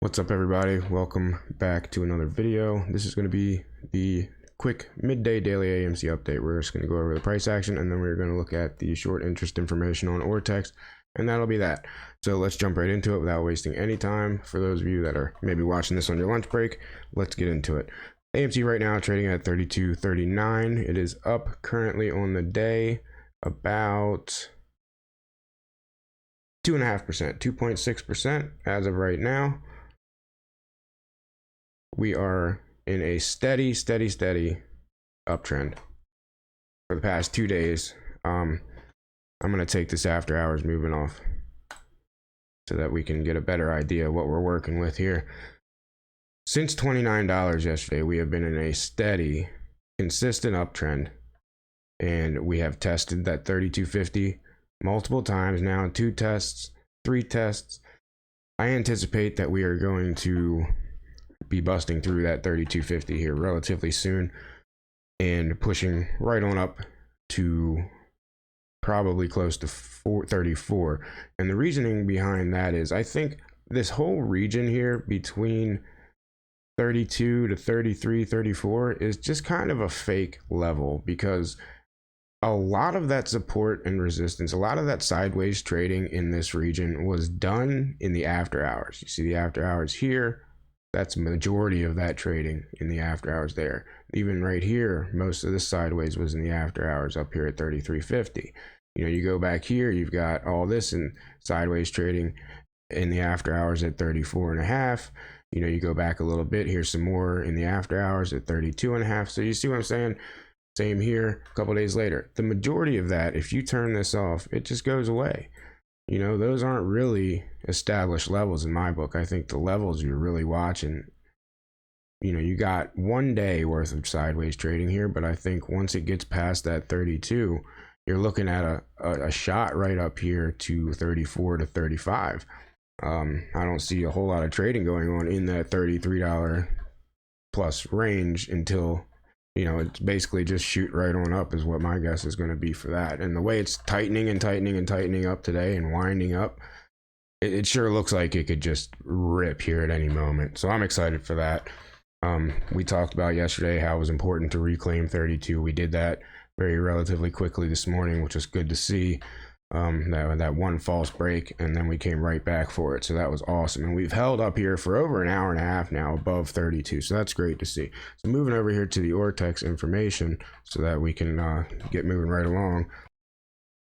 What's up, everybody? Welcome back to another video. This is going to be the quick midday daily AMC update. We're just going to go over the price action, and then we're going to look at the short interest information on Ortex, and that'll be that. So let's jump right into it without wasting any time. For those of you that are maybe watching this on your lunch break, let's get into it. AMC right now trading at 32.39. It is up currently on the day about 2.5%, 2.6% as of right now. We are in a steady uptrend for the past 2 days. I'm going to take this after hours moving off so that we can get a better idea of what we're working with here. Since $29 yesterday, we have been in a steady, consistent uptrend, and we have tested that 32.50 multiple times now, 2 tests, 3 tests. I anticipate that we are going to be busting through that 32.50 here relatively soon and pushing right on up to probably close to 34. And the reasoning behind that is I think this whole region here between 32 to 33, 34 is just kind of a fake level, because a lot of that support and resistance, a lot of that sideways trading in this region was done in the after hours. You see the after hours here. That's majority of that trading in the after hours there. Even right here, most of this sideways was in the after hours up here at 33.50. You know, you go back here, you've got all this in sideways trading in the after hours at 34.5. You know, you go back a little bit, here's some more in the after hours at 32.5. So you see what I'm saying? Same here a couple days later. The majority of that, if you turn this off, it just goes away. You know, those aren't really established levels in my book. I think the levels you're really watching, you know, you got 1 day worth of sideways trading here, but I think once it gets past that 32, you're looking at a shot right up here to 34 to 35. I don't see a whole lot of trading going on in that $33 plus range until, you know, it's basically just shoot right on up is what my guess is going to be for that. And the way it's tightening and tightening and tightening up today and winding up, it sure looks like it could just rip here at any moment. So I'm excited for that. We talked about yesterday how it was important to reclaim 32. We did that very relatively quickly this morning, which was good to see. That one false break, and then we came right back for it, so that was awesome. And we've held up here for over an hour and a half now above 32, so that's great to see. So moving over here to the Ortex information so that we can get moving right along.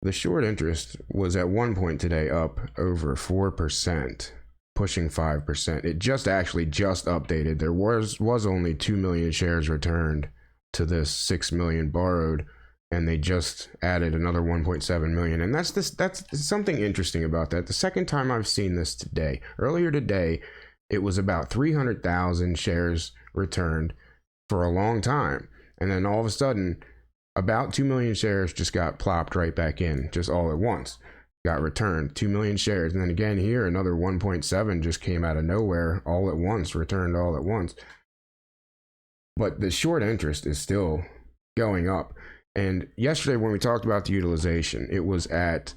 The short interest was at one point today up over 4%, pushing 5%. It just updated. There was only 2 million shares returned to this 6 million borrowed, and they just added another 1.7 million. And that's something interesting about that. The second time I've seen this today. Earlier today, it was about 300,000 shares returned for a long time. And then all of a sudden, about 2 million shares just got plopped right back in, just all at once. Got returned, 2 million shares. And then again here, another 1.7 just came out of nowhere all at once, returned all at once. But the short interest is still going up. And yesterday when we talked about the utilization, it was at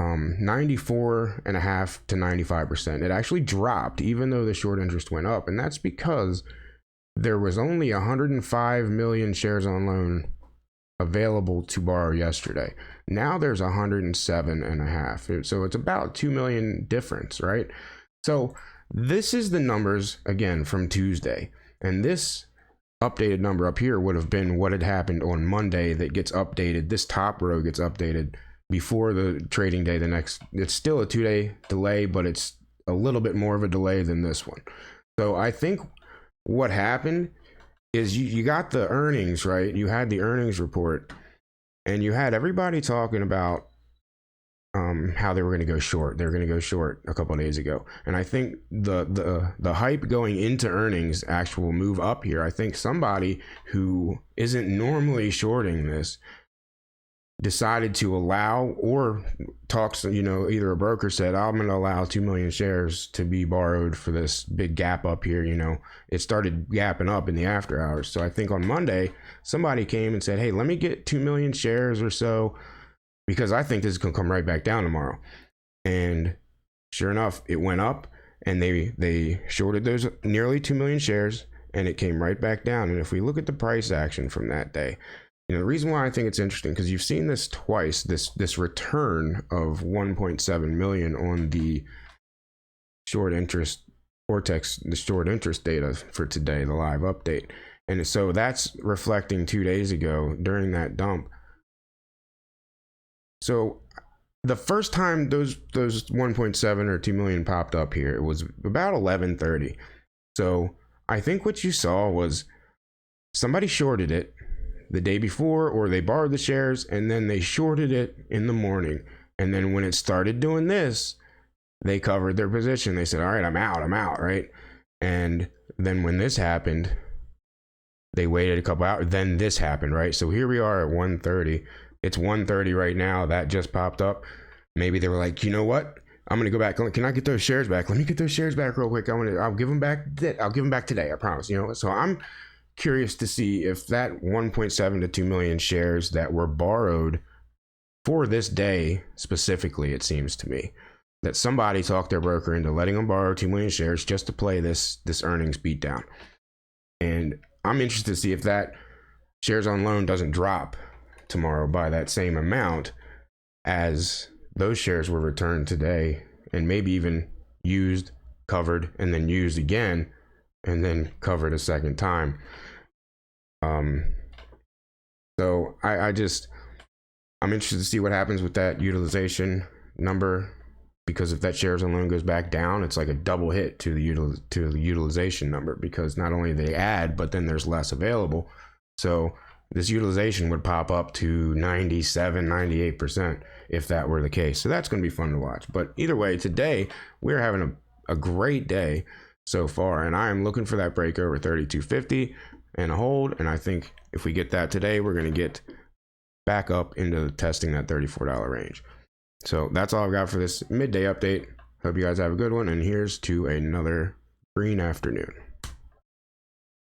94.5 to 95%. It actually dropped even though the short interest went up. And that's because there was only 105 million shares on loan available to borrow yesterday. Now there's 107.5. So it's about 2 million difference, right? So this is the numbers again from Tuesday. And this updated number up here would have been what had happened on Monday that gets updated. This top row gets updated before the trading day the next. It's still a 2-day delay, but it's a little bit more of a delay than this one. So I think what happened is you got the earnings, right? You had the earnings report, and you had everybody talking about how they were going to go short. They were going to go short a couple of days ago, and I think the hype going into earnings actual move up here. I think somebody who isn't normally shorting this decided to allow, or talks, you know, either a broker said, I'm going to allow 2 million shares to be borrowed for this big gap up here. You know, it started gapping up in the after hours. So I think on Monday somebody came and said, hey, let me get 2 million shares or so, because I think this is going to come right back down tomorrow. And sure enough, it went up, and they shorted those nearly 2 million shares, and it came right back down. And if we look at the price action from that day, the reason why I think it's interesting, because you've seen this twice, this return of 1.7 million on the short interest Ortex, the short interest data for today, the live update. And so that's reflecting 2 days ago during that dump. So the first time those 1.7 or 2 million popped up here, it was about 11:30. So I think what you saw was somebody shorted it the day before, or they borrowed the shares and then they shorted it in the morning. And then when it started doing this, they covered their position. They said, all right, I'm out, right? And then when this happened, they waited a couple hours, then this happened, right? So here we are at 1:30. It's 1:30 right now. That just popped up. Maybe they were like, you know what? I'm gonna go back. Can I get those shares back? Let me get those shares back real quick. I'll give them back. I'll give them back today. I promise. So I'm curious to see if that 1.7 to 2 million shares that were borrowed for this day specifically, it seems to me that somebody talked their broker into letting them borrow 2 million shares just to play this earnings beatdown. And I'm interested to see if that shares on loan doesn't drop tomorrow by that same amount as those shares were returned today, and maybe even used, covered, and then used again, and then covered a second time. So I'm interested to see what happens with that utilization number, because if that shares on loan goes back down, it's like a double hit to the utilization number, because not only they add, but then there's less available. So this utilization would pop up to 97, 98% if that were the case. So that's going to be fun to watch. But either way, today we're having a great day so far, and I am looking for that break over 32.50 and a hold. And I think if we get that today, we're going to get back up into testing that $34 range. So that's all I've got for this midday update. Hope you guys have a good one, and here's to another green afternoon.